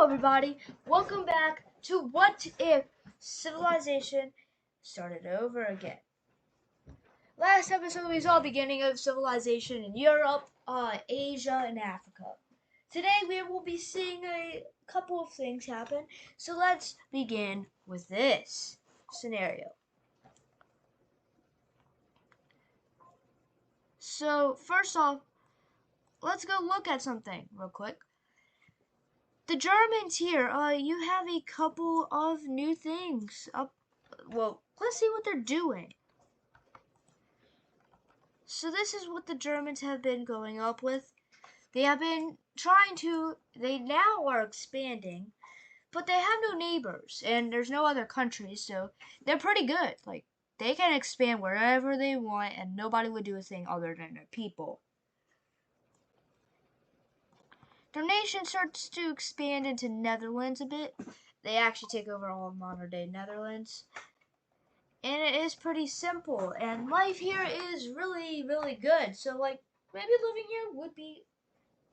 everybody, welcome back to What If Civilization Started Over Again. Last episode we saw the beginning of civilization in Europe, Asia, and Africa. Today we will be seeing a couple of things happen, so let's begin with this scenario. So first off, let's go look at something real quick. The Germans here, you have a couple of new things up. Well, let's see what they're doing. So this is what the Germans have been going up with. They have been they now are expanding, but they have no neighbors, and there's no other countries, so they're pretty good. Like, they can expand wherever they want, and nobody would do a thing other than their people. Their nation starts to expand into Netherlands a bit. They actually take over all of modern day Netherlands. And it is pretty simple. And life here is really, really good. So, like, maybe living here would be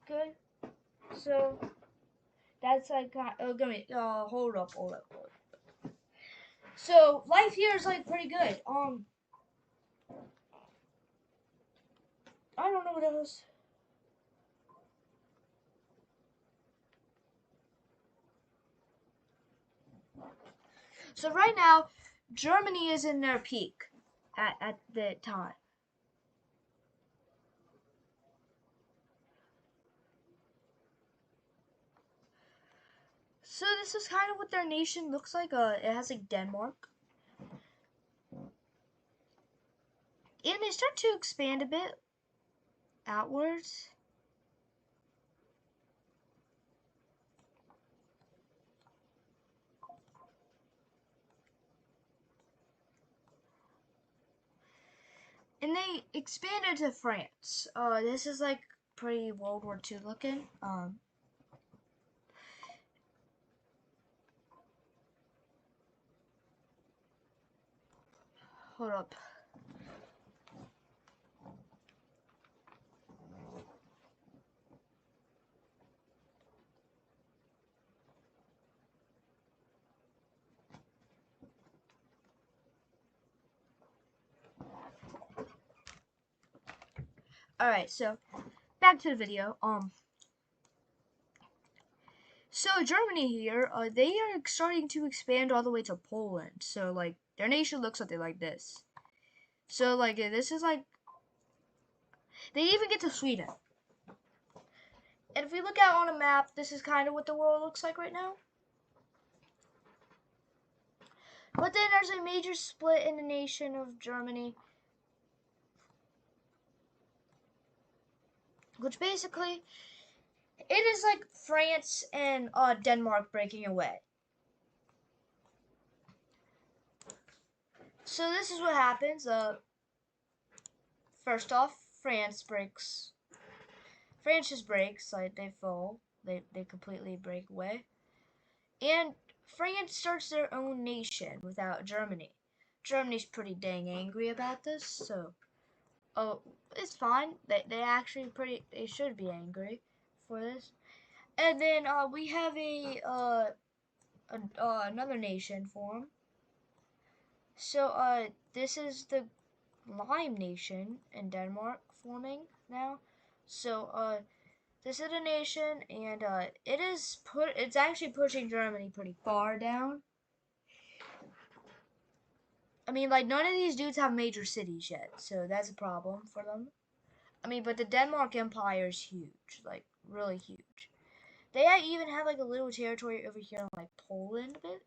good. So, that's like, hold up. So, life here is, like, pretty good. I don't know what else. So right now, Germany is in their peak at the time. So this is kind of what their nation looks like. It has like Denmark. And they start to expand a bit outwards. And they expanded to France. This is like pretty World War II looking. Hold up. Alright, so back to the video. So Germany here, they are starting to expand all the way to Poland. So like their nation looks something like this. So like this is like they even get to Sweden. And if we look out on a map, this is kind of what the world looks like right now. But then there's a major split in the nation of Germany, which basically it is like France and Denmark breaking away. So this is what happens. First off, France just breaks, like they fall. They completely break away. And France starts their own nation without Germany. Germany's pretty dang angry about this, so it's fine. They actually they should be angry for this. And then we have another nation form. So this is the Lime Nation in Denmark forming now. So this is a nation, and it's actually pushing Germany pretty far down. I mean, like, none of these dudes have major cities yet, so that's a problem for them. I mean, but the Denmark Empire is huge, like, really huge. They even have, like, a little territory over here in, like, Poland a bit.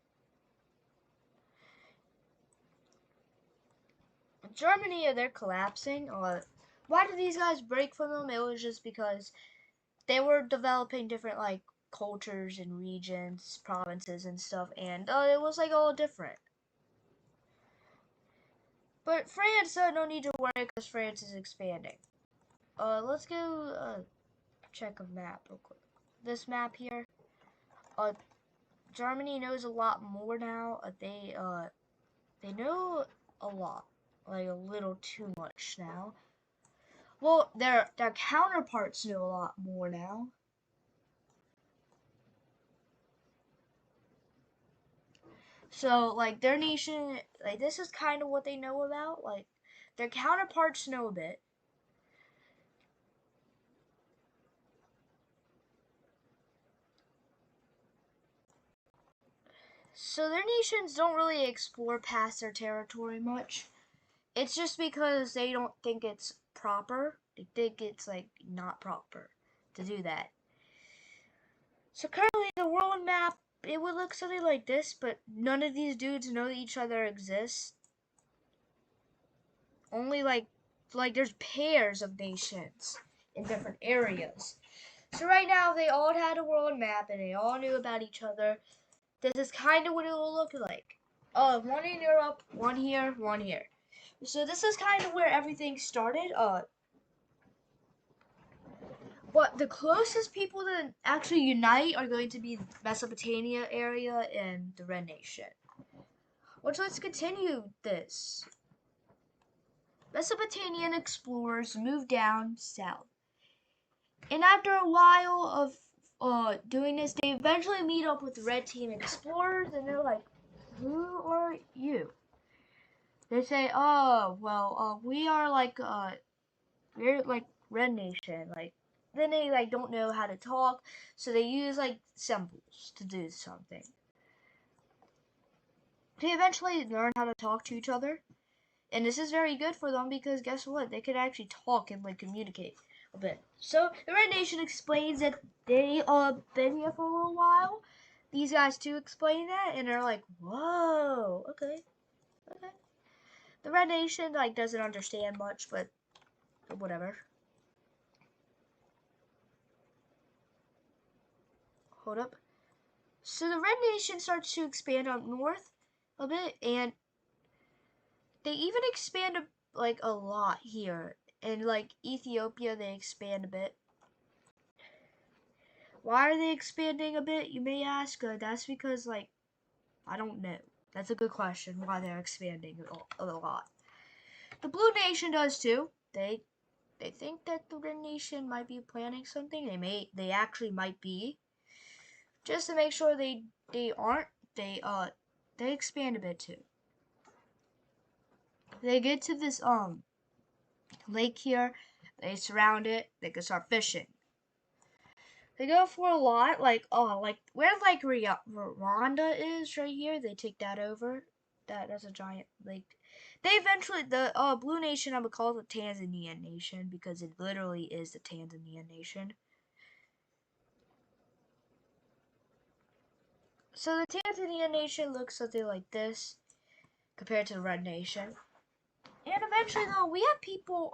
Germany, they're collapsing. Why did these guys break from them? It was just because they were developing different, like, cultures and regions, provinces and stuff, and it was, like, all different. But France, no need to worry because France is expanding. Let's go check a map real quick. This map here. Germany knows a lot more now. They know a lot, like a little too much now. Well, their counterparts know a lot more now. So like their nation, like this is kind of what they know about. Like their counterparts know a bit. So their nations don't really explore past their territory much. It's just because they don't think it's proper. They think it's like not proper to do that. So currently the world map, it would look something like this, but none of these dudes know each other exists. Only like there's pairs of nations in different areas. So right now they all had a world map and they all knew about each other. This is kind of what it will look like. One in Europe, one here, one here. So this is kind of where everything started. But the closest people to actually unite are going to be the Mesopotamia area and the Red Nation. Which let's continue this. Mesopotamian explorers moved down south. And after a while of doing this, they eventually meet up with the red team explorers and they're like, who are you? They say, oh, well, we're like Red Nation. Like, then they like don't know how to talk, so they use like symbols to do something. They eventually learn how to talk to each other, and this is very good for them because guess what? They can actually talk and like communicate a bit. So the Red Nation explains that they been here for a little while. These guys too explain that, and they're like, whoa, okay, okay. The Red Nation like doesn't understand much, but whatever. Hold up. So the Red Nation starts to expand up north a bit, and they even expand like a lot here. And like Ethiopia, they expand a bit. Why are they expanding a bit? You may ask. That's because like I don't know. That's a good question. Why they're expanding a lot. The Blue Nation does too. They think that the Red Nation might be planning something. They actually might be. Just to make sure they aren't. They expand a bit too. They get to this lake here. They surround it. They can start fishing. They go for a lot, like where like Rwanda is right here. They take that over. That's a giant lake. They eventually the Blue Nation. I would call it the Tanzanian Nation because it literally is the Tanzanian Nation. So the Tanzanian Nation looks something like this compared to the Red Nation. And eventually, though, we have people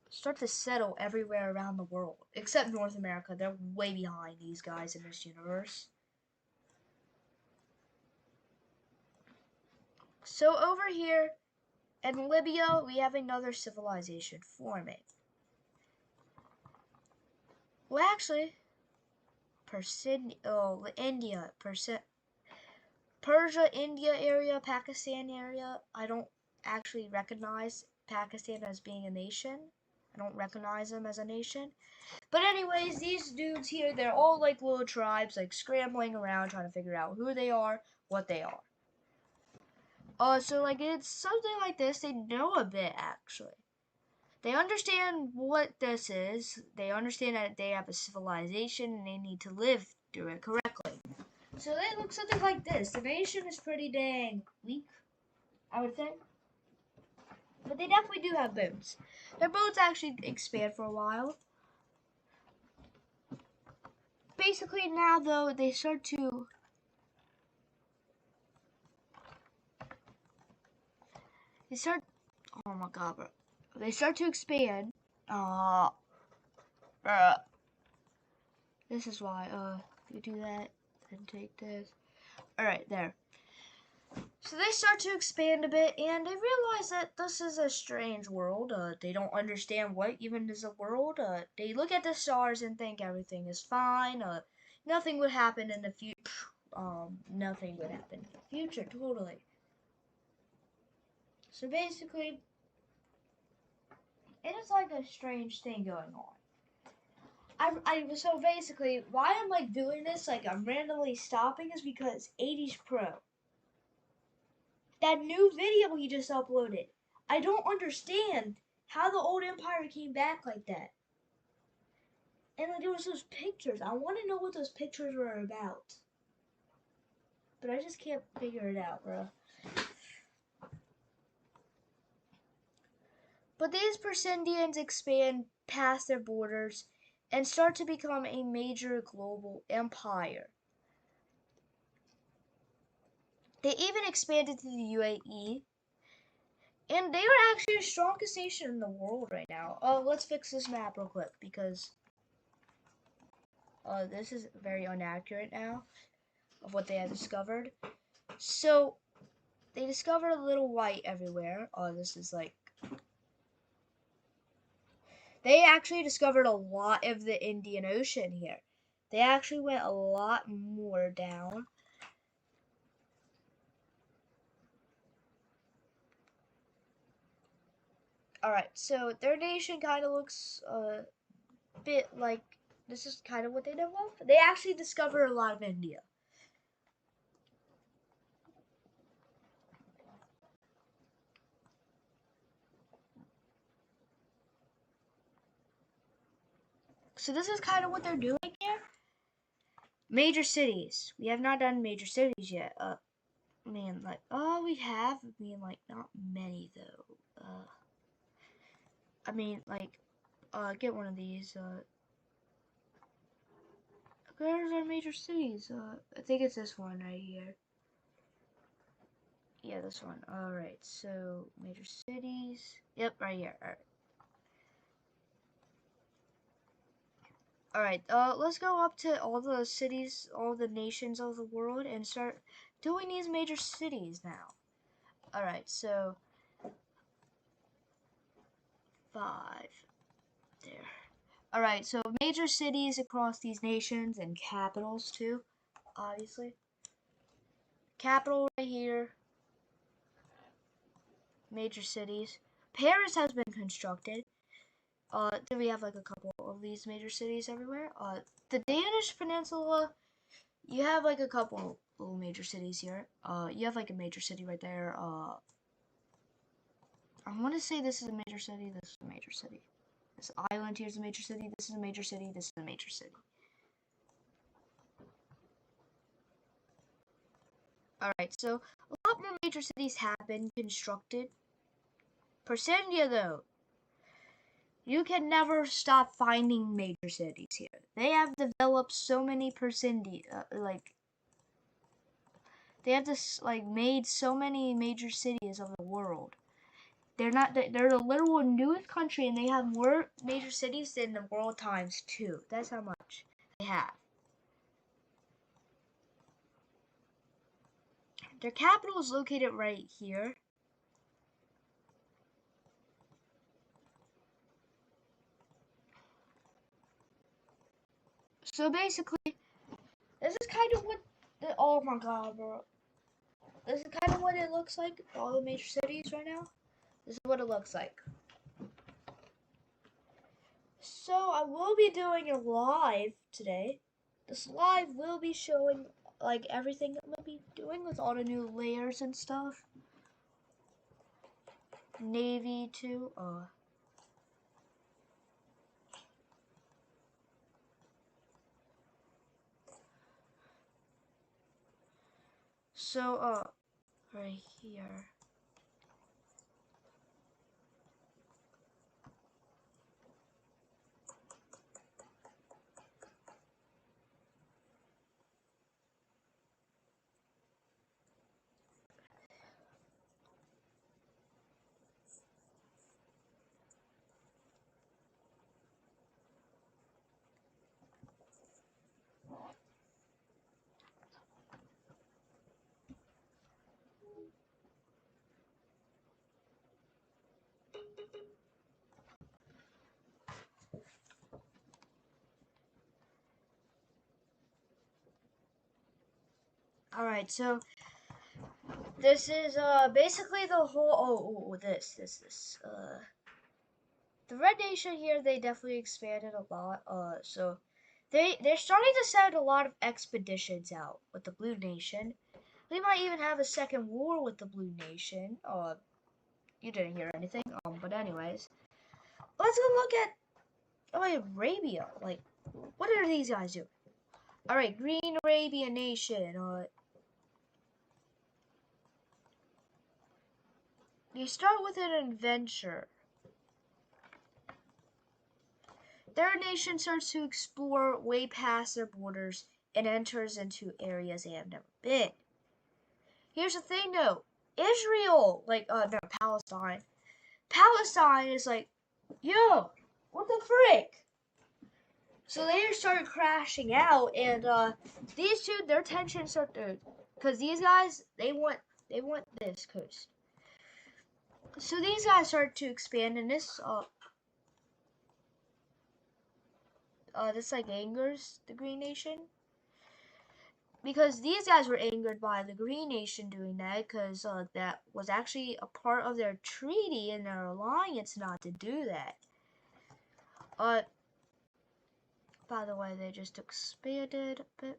start to settle everywhere around the world, except North America. They're way behind these guys in this universe. So over here in Libya, we have another civilization forming. Well, actually, India, Persia, India area, Pakistan area. I don't actually recognize Pakistan as being a nation. I don't recognize them as a nation. But anyways, these dudes here, they're all like little tribes, like scrambling around trying to figure out who they are, what they are. So like it's something like this. They know a bit actually. They understand what this is. They understand that they have a civilization and they need to live through it correctly. So they look something like this. The nation is pretty dang weak, I would say. But they definitely do have boats. Their boats actually expand for a while. Basically now though they start to oh my god, bro. They start to expand. Uh, this is why. You do that, then take this. Alright, there. So they start to expand a bit, and they realize that this is a strange world. They don't understand what even is a world. They look at the stars and think everything is fine. Nothing would happen in the future. Nothing would happen in the future, totally. So basically, it is like a strange thing going on. So basically, why I'm like doing this, like I'm randomly stopping, is because 80s Pro. that new video he just uploaded. I don't understand how the old empire came back like that. And like, there was those pictures. I want to know what those pictures were about. But I just can't figure it out, bro. But these Persendians expand past their borders and start to become a major global empire. They even expanded to the UAE, and they are actually the strongest nation in the world right now. Let's fix this map real quick because this is very inaccurate now of what they have discovered. So they discovered a little white everywhere. This is like they actually discovered a lot of the Indian Ocean here. They actually went a lot more down. Alright, so their nation kind of looks a bit like this is kind of what they developed. They actually discovered a lot of India. So this is kind of what they're doing here. Major cities. We have not done major cities yet. Man, like, oh, we have. I mean, like, not many though. I mean, like, get one of these. Where's our major cities? I think it's this one right here. Yeah, this one. Alright, so major cities. Yep, right here. Alright, let's go up to all the cities, all the nations of the world and start doing these major cities now. Alright, so 5 there. Alright, so major cities across these nations and capitals too, obviously. Capital right here. Major cities. Paris has been constructed. Then we have like a couple of these major cities everywhere. The Danish Peninsula, you have like a couple little major cities here. You have like a major city right there. I want to say this is a major city. This is a major city. This island here is a major city. This is a major city. This is a major city. Alright, so a lot more major cities have been constructed. Persendia, though, you can never stop finding major cities here. They have developed so many Persendia, they have this made so many major cities of the world. They're the literal newest country, and they have more major cities than the world times two. That's how much they have. Their capital is located right here. So basically, this is kind of what oh my god, bro. This is kind of what it looks like, all the major cities right now. This is what it looks like. So I will be doing a live today. This live will be showing like everything I'm gonna be doing with all the new layers and stuff. Navy too. So right here. Alright, so this is basically the whole this the Red Nation here, they definitely expanded a lot. So they're starting to send a lot of expeditions out with the Blue Nation. We might even have a second war with the Blue Nation. Oh, you didn't hear anything. But anyways, let's go look at Arabia. Like, what are these guys doing? All right, Green Arabian Nation. You start with an adventure. Their nation starts to explore way past their borders and enters into areas they have never been. Here's the thing though, Israel, no, Palestine. Palestine is like, yo, what the frick? So they start crashing out, and these two, their tensions start to, because these guys, they want this coast. So these guys start to expand, and this like angers the Green Nation. Because these guys were angered by the Green Nation doing that, because that was actually a part of their treaty and their alliance not to do that. By the way, they just expanded a bit.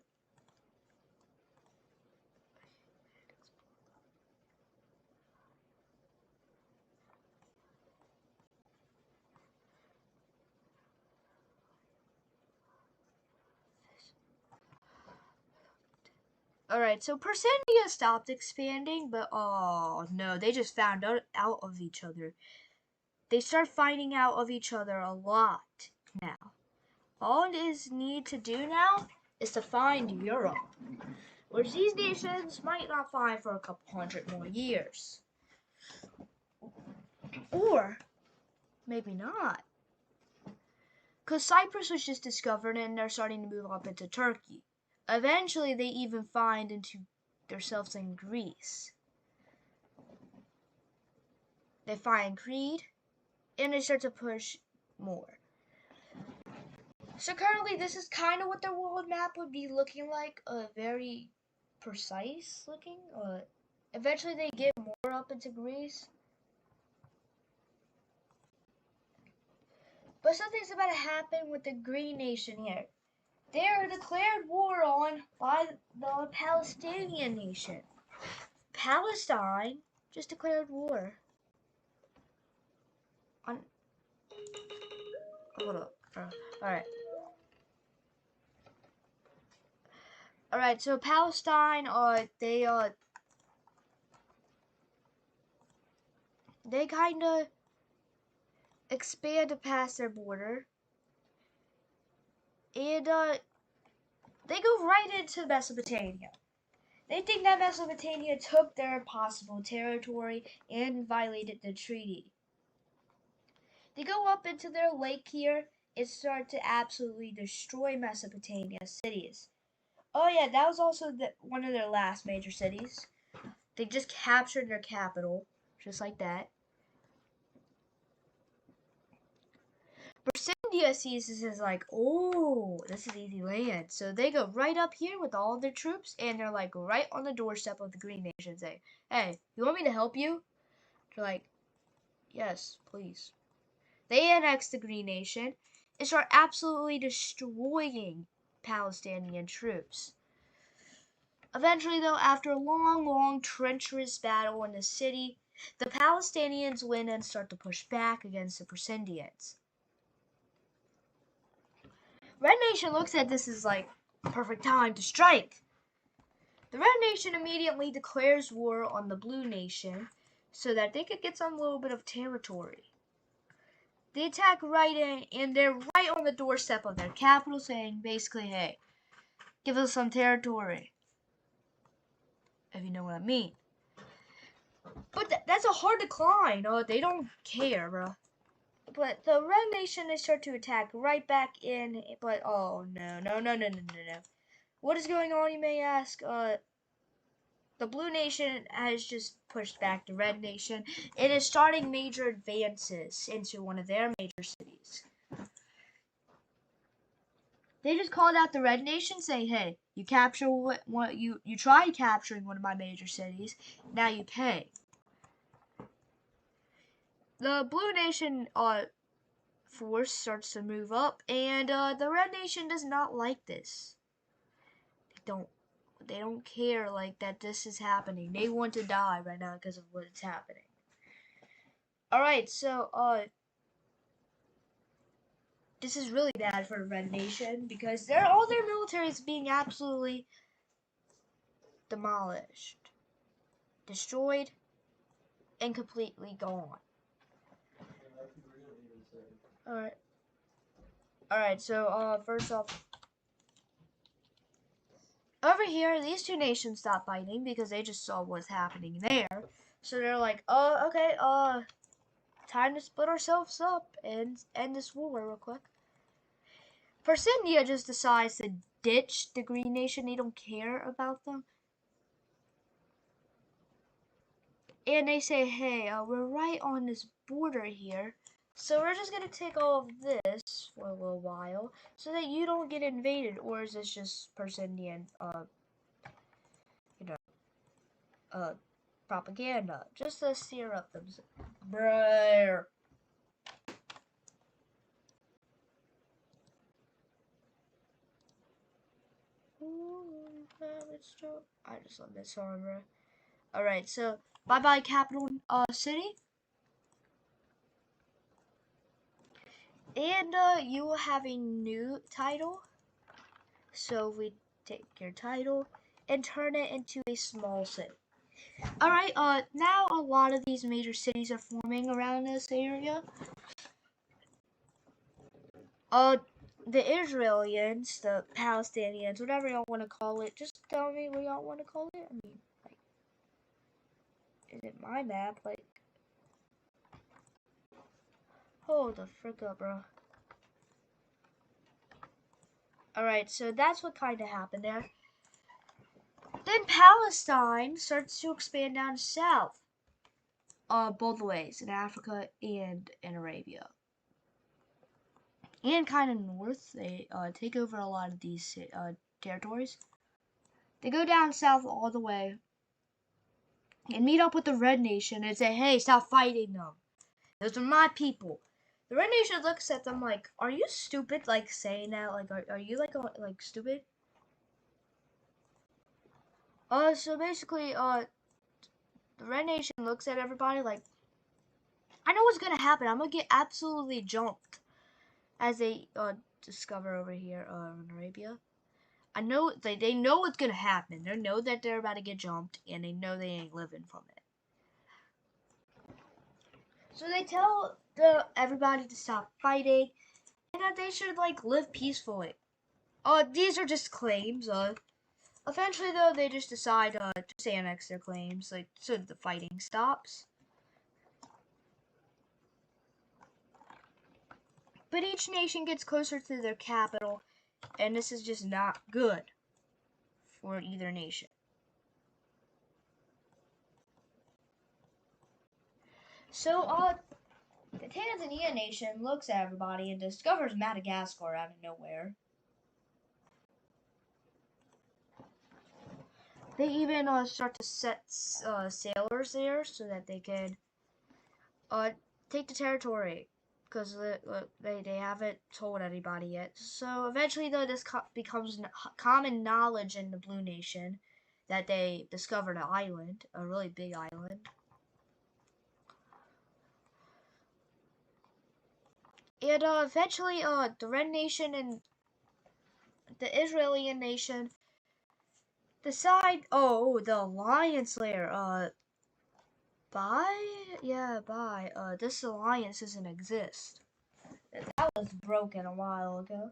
Alright, so Persendia stopped expanding, but oh no, they just found out of each other. They start finding out of each other a lot now. All it is need to do now is to find Europe, which these nations might not find for a couple hundred more years. Or maybe not. Because Cyprus was just discovered and they're starting to move up into Turkey. Eventually, they even find into themselves in Greece. They find Crete, and they start to push more. So currently, this is kind of what their world map would be looking like. Very precise looking. Eventually, they get more up into Greece. But something's about to happen with the Green Nation here. They are declared war on by the Palestinian nation. Palestine just declared war on. Hold up. Alright. Alright, so Palestine, they kind of expand past their border. And, they go right into Mesopotamia. They think that Mesopotamia took their possible territory and violated the treaty. They go up into their lake here and start to absolutely destroy Mesopotamia cities. Oh yeah, that was also one of their last major cities. They just captured their capital, just like that. Bersendia sees this as like, oh, this is easy land. So they go right up here with all their troops, and they're like right on the doorstep of the Green Nation, saying, hey, you want me to help you? They're like, yes, please. They annex the Green Nation and start absolutely destroying Palestinian troops. Eventually, though, after a long, treacherous battle in the city, the Palestinians win and start to push back against the Persendians. Red Nation looks at this as like perfect time to strike. The Red Nation immediately declares war on the Blue Nation so that they could get some little bit of territory. They attack right in, and they're right on the doorstep of their capital, saying basically, hey, give us some territory. If you know what I mean. But that's a hard decline. They don't care, bro. But the Red Nation, they start to attack right back in. But oh no. What is going on, you may ask? The Blue Nation has just pushed back the Red Nation. It is starting major advances into one of their major cities. They just called out the Red Nation, saying, "Hey, you capture what you tried capturing one of my major cities. Now you pay." The Blue Nation force starts to move up, and the Red Nation does not like this. They don't care like that this is happening. They want to die right now because of what's happening. Alright, so this is really bad for the Red Nation because all their military is being absolutely demolished, destroyed, and completely gone. Alright, so first off, over here, these two nations stopped fighting because they just saw what's happening there. So they're like, okay, time to split ourselves up and end this war real quick. First, India just decides to ditch the Green Nation. They don't care about them. And they say, hey, we're right on this border here. So we're just going to take all of this for a little while so that you don't get invaded. Or is this just Indian, propaganda? Just to stir up them. Bruh. I just love this song, bro. Alright, so bye-bye capital city. And you will have a new title. So we take your title and turn it into a small city. Alright, now a lot of these major cities are forming around this area. The Israelis, the Palestinians, whatever y'all want to call it, just tell me what y'all want to call it. I mean, like, is it my map? Like, hold the frick up, bro. Alright, so that's what kind of happened there. Then Palestine starts to expand down south, both ways, in Africa and in Arabia. And kind of north, they take over a lot of these territories. They go down south all the way and meet up with the Red Nation and say, hey, stop fighting them. Those are my people. The Red Nation looks at them like, are you stupid, like, saying that? Like, are you, like stupid? So basically, the Red Nation looks at everybody like, I know what's gonna happen. I'm gonna get absolutely jumped. As they discover over here in Arabia. I know they know what's gonna happen. They know that they're about to get jumped, and they know they ain't living from it. So they tell everybody to stop fighting, and that they should like live peacefully. These are just claims. Eventually though, they just decide to annex their claims, like so the fighting stops. But each nation gets closer to their capital, and this is just not good for either nation. So, the Tanzania nation looks at everybody and discovers Madagascar out of nowhere. They even start to set sailors there so that they can take the territory because they haven't told anybody yet. So eventually, though, this becomes common knowledge in the Blue Nation that they discovered an island, a really big island. And eventually, the Red Nation and the Israeli nation decide. Oh, the alliance layer. Bye. This alliance doesn't exist. That was broken a while ago.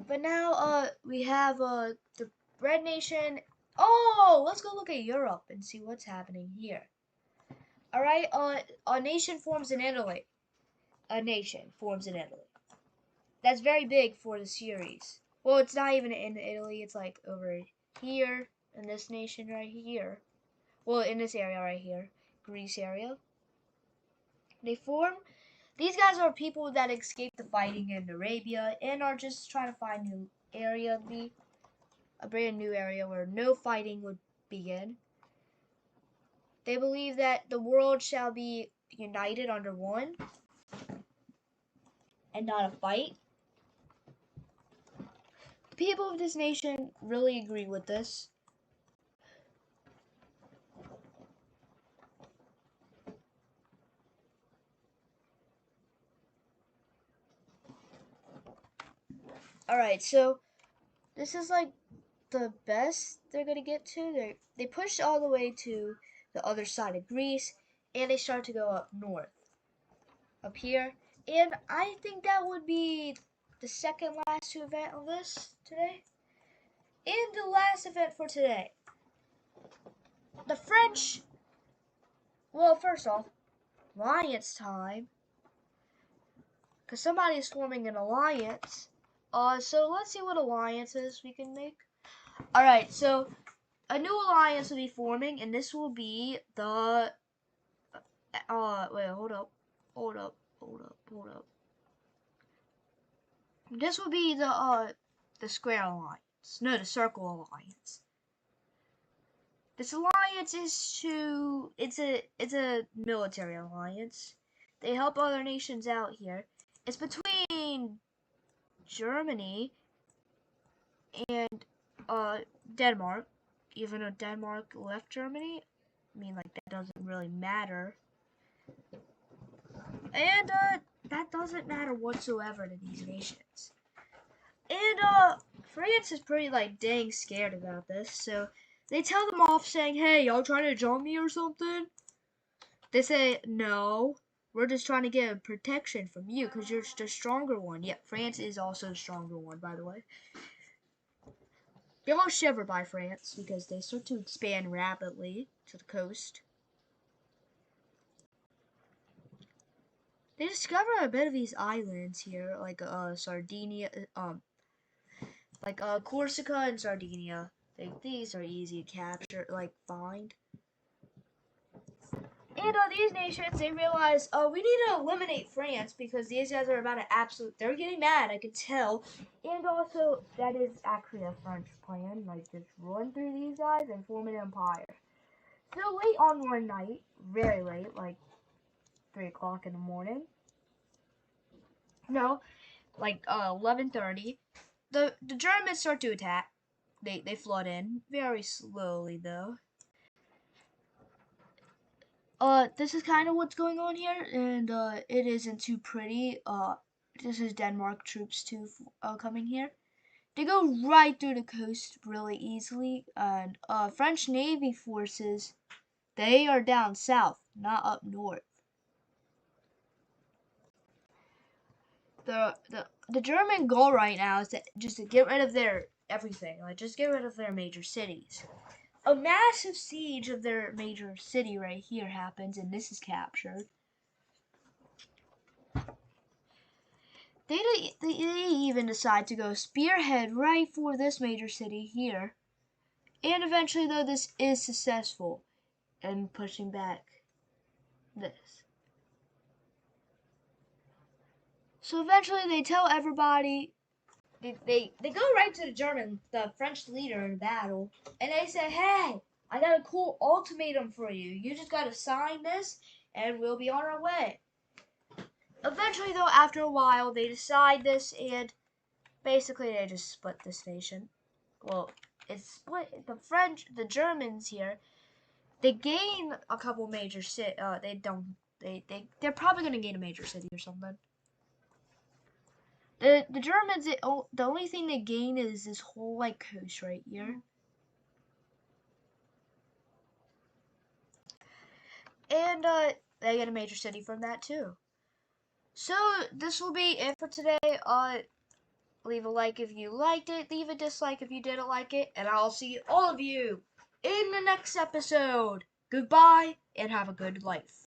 But now, we have the Red Nation. Oh, let's go look at Europe and see what's happening here. All right. A nation forms in Italy. A nation forms in Italy. That's very big for the series. Well, it's not even in Italy. It's like over here in this nation right here. Well, in this area right here, Greece area. They form. These guys are people that escaped the fighting in Arabia and are just trying to find a new area, a brand new area where no fighting would begin. They believe that the world shall be united under one and not a fight. people of this nation really agree with this? Alright, so this is like the best they're gonna get to. They push all the way to the other side of Greece, and they start to go up north, up here. And I think that would be the second last event of this today. And the last event for today. The French, well, first off, alliance time. Because somebody is forming an alliance. So let's see what alliances we can make. Alright, so a new alliance will be forming, and this will be the wait, hold up. This will be the square alliance. No, the circle alliance. This alliance is it's a military alliance. They help other nations out here. It's between Germany and Denmark. Even though Denmark left Germany, I mean, like, that doesn't really matter. And that doesn't matter whatsoever to these nations. And France is pretty like dang scared about this, so they tell them off saying, "Hey, y'all trying to join me or something?" They say, "No, we're just trying to get protection from you because you're the stronger one." Yeah, France is also the stronger one, by the way. They all shiver by France because they start to expand rapidly to the coast. They discover a bit of these islands here, like Sardinia, like Corsica and Sardinia. These are easy to capture, like find. And these nations, they realize, we need to eliminate France because these guys are about to they're getting mad, I can tell. And also, that is actually a French plan, like just run through these guys and form an empire. So late on one night, very late, like 3 o'clock in the morning. No, like 11:30. The Germans start to attack. They flood in very slowly though. This is kind of what's going on here, and it isn't too pretty. This is Denmark troops too coming here. They go right through the coast really easily, and French Navy forces, they are down south, not up north. The German goal right now is to get rid of their everything, like just get rid of their major cities. A massive siege of their major city right here happens, and this is captured. They even decide to go spearhead right for this major city here. And eventually, though, this is successful in pushing back this. So eventually they tell everybody, they go right to the French leader in battle, and they say, "Hey, I got a cool ultimatum for you. You just got to sign this, and we'll be on our way." Eventually, though, after a while, they decide this, and basically they just split this nation. Well, it's split. The Germans here, they gain a couple major cities. They're probably gonna gain a major city or something. The Germans, the only thing they gain is this whole like coast right here. And they get a major city from that too. So this will be it for today. Leave a like if you liked it. Leave a dislike if you didn't like it. And I'll see all of you in the next episode. Goodbye and have a good life.